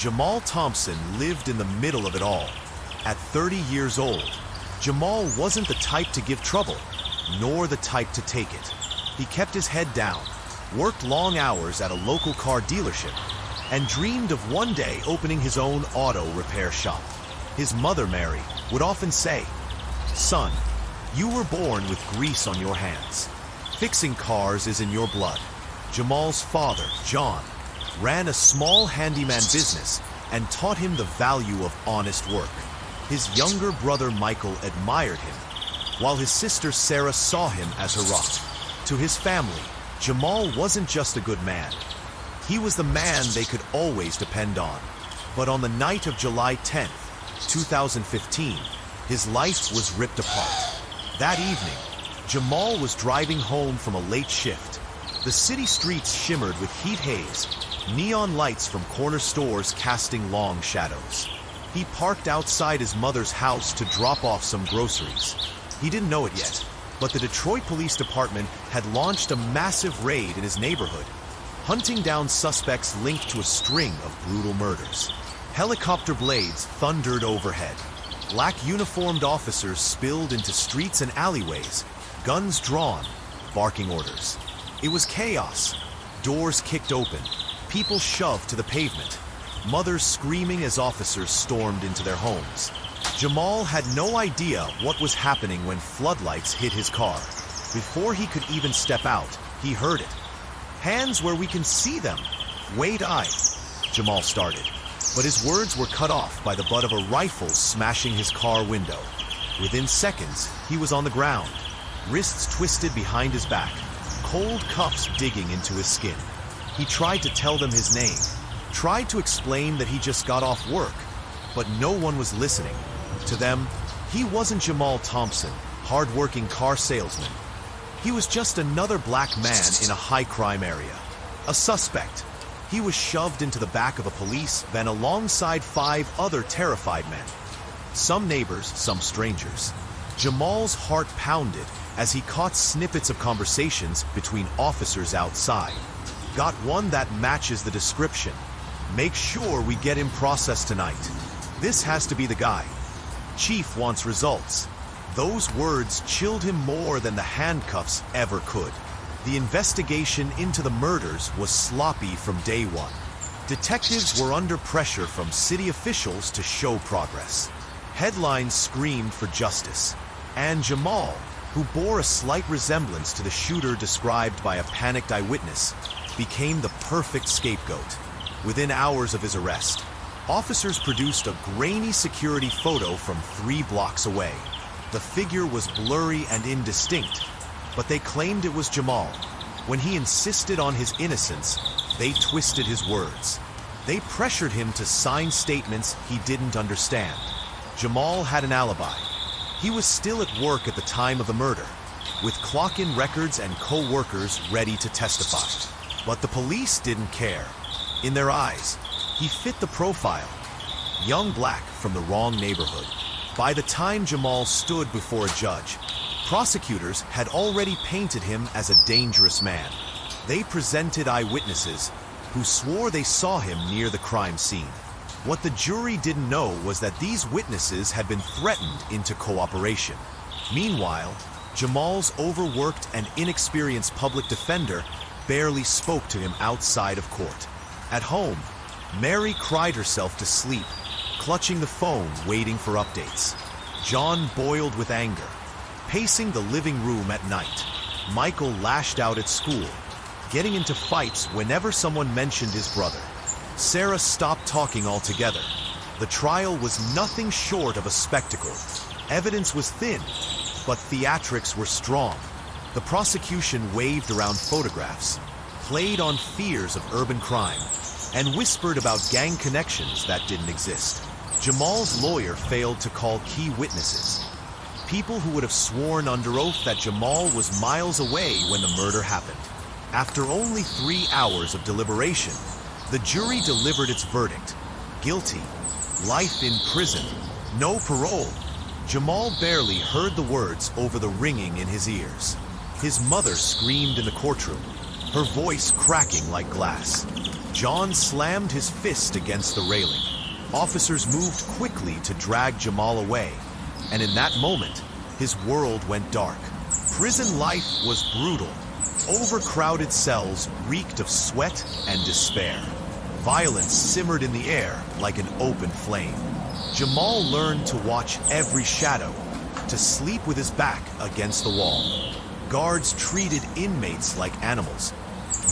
Jamal Thompson lived in the middle of it all. At 30 years old, Jamal wasn't the type to give trouble, nor the type to take it. He kept his head down, worked long hours at a local car dealership, and dreamed of one day opening his own auto repair shop. His mother, Mary, would often say, "Son, you were born with grease on your hands. Fixing cars is in your blood." Jamal's father, John, ran a small handyman business and taught him the value of honest work. His younger brother Michael admired him, while his sister Sarah saw him as her rock. To his family, Jamal wasn't just a good man. He was the man they could always depend on. But on the night of July 10th, 2015, his life was ripped apart. That evening, Jamal was driving home from a late shift. The city streets shimmered with heat haze, neon lights from corner stores casting long shadows. He parked outside his mother's house to drop off some groceries. He didn't know it yet, but the Detroit Police Department had launched a massive raid in his neighborhood, hunting down suspects linked to a string of brutal murders. Helicopter blades thundered overhead. Black uniformed officers spilled into streets and alleyways, guns drawn, barking orders. It was chaos. Doors kicked open, people shoved to the pavement, mothers screaming as officers stormed into their homes. Jamal had no idea what was happening when floodlights hit his car. Before he could even step out, he heard it. "Hands where we can see them. Wait, Jamal started. But his words were cut off by the butt of a rifle smashing his car window. Within seconds, he was on the ground, wrists twisted behind his back, cold cuffs digging into his skin. He tried to tell them his name, tried to explain that he just got off work, but no one was listening. To them, he wasn't Jamal Thompson, hardworking car salesman. He was just another black man in a high-crime area. A suspect. He was shoved into the back of a police van alongside 5 other terrified men. Some neighbors, some strangers. Jamal's heart pounded as he caught snippets of conversations between officers outside. "Got one that matches the description. Make sure we get him processed tonight. This has to be the guy. Chief wants results." Those words chilled him more than the handcuffs ever could. The investigation into the murders was sloppy from day one. Detectives were under pressure from city officials to show progress. Headlines screamed for justice. And Jamal, who bore a slight resemblance to the shooter described by a panicked eyewitness, became the perfect scapegoat. Within hours of his arrest, officers produced a grainy security photo from 3 blocks away. The figure was blurry and indistinct, but they claimed it was Jamal. When he insisted on his innocence, they twisted his words. They pressured him to sign statements he didn't understand. Jamal had an alibi. He was still at work at the time of the murder, with clock-in records and co-workers ready to testify. But the police didn't care. In their eyes, he fit the profile. Young black from the wrong neighborhood. By the time Jamal stood before a judge, prosecutors had already painted him as a dangerous man. They presented eyewitnesses who swore they saw him near the crime scene. What the jury didn't know was that these witnesses had been threatened into cooperation. Meanwhile, Jamal's overworked and inexperienced public defender barely spoke to him outside of court. At home, Mary cried herself to sleep, clutching the phone waiting for updates. John boiled with anger, pacing the living room at night. Michael lashed out at school, getting into fights whenever someone mentioned his brother. Sarah stopped talking altogether. The trial was nothing short of a spectacle. Evidence was thin, but theatrics were strong. The prosecution waved around photographs, played on fears of urban crime, and whispered about gang connections that didn't exist. Jamal's lawyer failed to call key witnesses, people who would have sworn under oath that Jamal was miles away when the murder happened. After only 3 hours of deliberation, the jury delivered its verdict. Guilty. Life in prison. No parole. Jamal barely heard the words over the ringing in his ears. His mother screamed in the courtroom, her voice cracking like glass. John slammed his fist against the railing. Officers moved quickly to drag Jamal away, and in that moment, his world went dark. Prison life was brutal. Overcrowded cells reeked of sweat and despair. Violence simmered in the air like an open flame. Jamal learned to watch every shadow, to sleep with his back against the wall. Guards treated inmates like animals.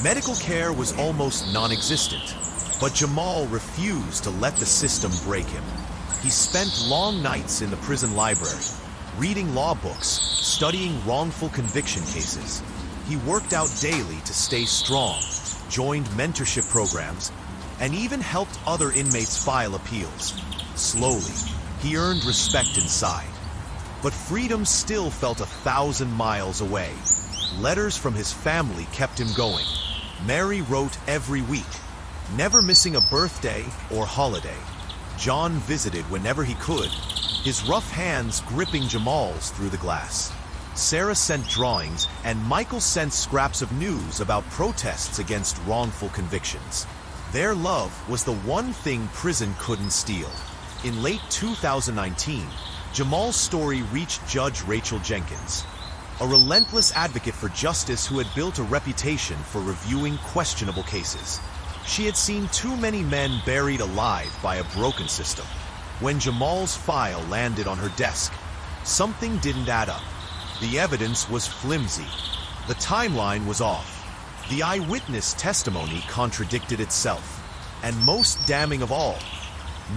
Medical care was almost non-existent, but Jamal refused to let the system break him. He spent long nights in the prison library, reading law books, studying wrongful conviction cases. He worked out daily to stay strong, joined mentorship programs, and even helped other inmates file appeals. Slowly, he earned respect inside. But freedom still felt 1,000 miles away. Letters from his family kept him going. Mary wrote every week, never missing a birthday or holiday. John visited whenever he could, his rough hands gripping Jamal's through the glass. Sarah sent drawings, and Michael sent scraps of news about protests against wrongful convictions. Their love was the one thing prison couldn't steal. In late 2019, Jamal's story reached Judge Rachel Jenkins, a relentless advocate for justice who had built a reputation for reviewing questionable cases. She had seen too many men buried alive by a broken system. When Jamal's file landed on her desk, something didn't add up. The evidence was flimsy. The timeline was off. The eyewitness testimony contradicted itself. And most damning of all,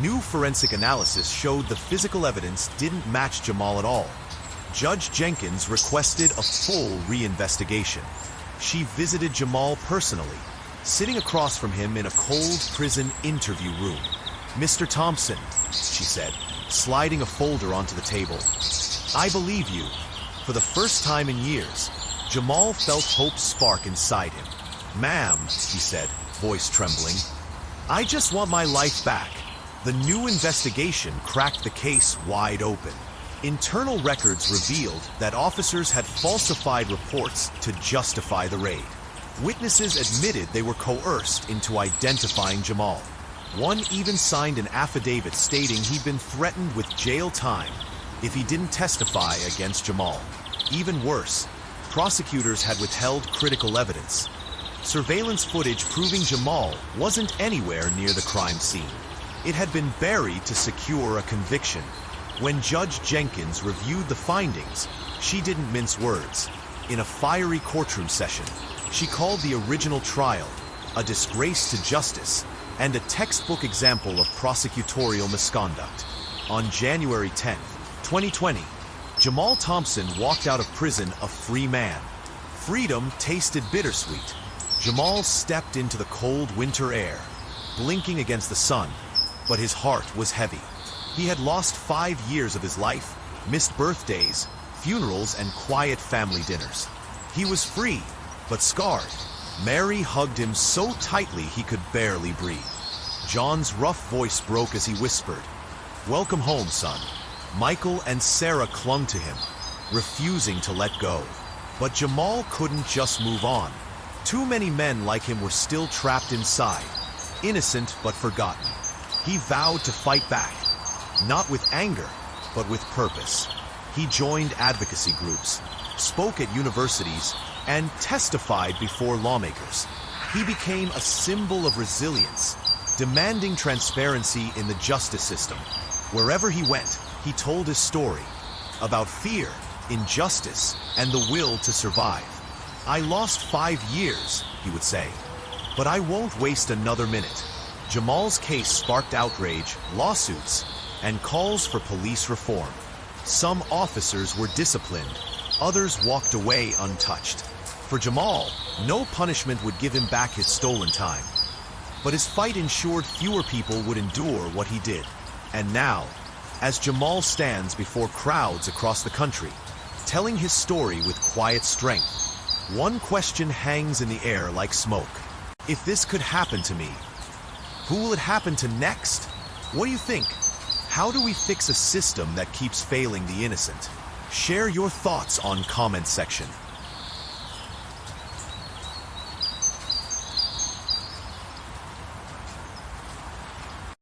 new forensic analysis showed the physical evidence didn't match Jamal at all. Judge Jenkins requested a full reinvestigation. She visited Jamal personally, sitting across from him in a cold prison interview room. "Mr. Thompson," she said, sliding a folder onto the table, "I believe you." For the first time in years, Jamal felt hope spark inside him. "Ma'am," he said, voice trembling, "I just want my life back." The new investigation cracked the case wide open. Internal records revealed that officers had falsified reports to justify the raid. Witnesses admitted they were coerced into identifying Jamal. One even signed an affidavit stating he'd been threatened with jail time if he didn't testify against Jamal. Even worse, prosecutors had withheld critical evidence. Surveillance footage proving Jamal wasn't anywhere near the crime scene. It had been buried to secure a conviction. When Judge Jenkins reviewed the findings, she didn't mince words. In a fiery courtroom session, she called the original trial a disgrace to justice and a textbook example of prosecutorial misconduct. On January 10, 2020, Jamal Thompson walked out of prison a free man. Freedom tasted bittersweet. Jamal stepped into the cold winter air, blinking against the sun, but his heart was heavy. He had lost 5 years of his life, missed birthdays, funerals, and quiet family dinners. He was free, but scarred. Mary hugged him so tightly he could barely breathe. John's rough voice broke as he whispered, "Welcome home, son." Michael and Sarah clung to him, refusing to let go. But Jamal couldn't just move on. Too many men like him were still trapped inside, innocent but forgotten. He vowed to fight back, not with anger, but with purpose. He joined advocacy groups, spoke at universities, and testified before lawmakers. He became a symbol of resilience, demanding transparency in the justice system. Wherever he went, he told his story about fear, injustice, and the will to survive. "I lost 5 years," he would say, "but I won't waste another minute." Jamal's case sparked outrage, lawsuits, and calls for police reform. Some officers were disciplined, others walked away untouched. For Jamal, no punishment would give him back his stolen time. But his fight ensured fewer people would endure what he did. And now, as Jamal stands before crowds across the country, telling his story with quiet strength, one question hangs in the air like smoke. If this could happen to me, who will it happen to next? What do you think? How do we fix a system that keeps failing the innocent? Share your thoughts on comment section.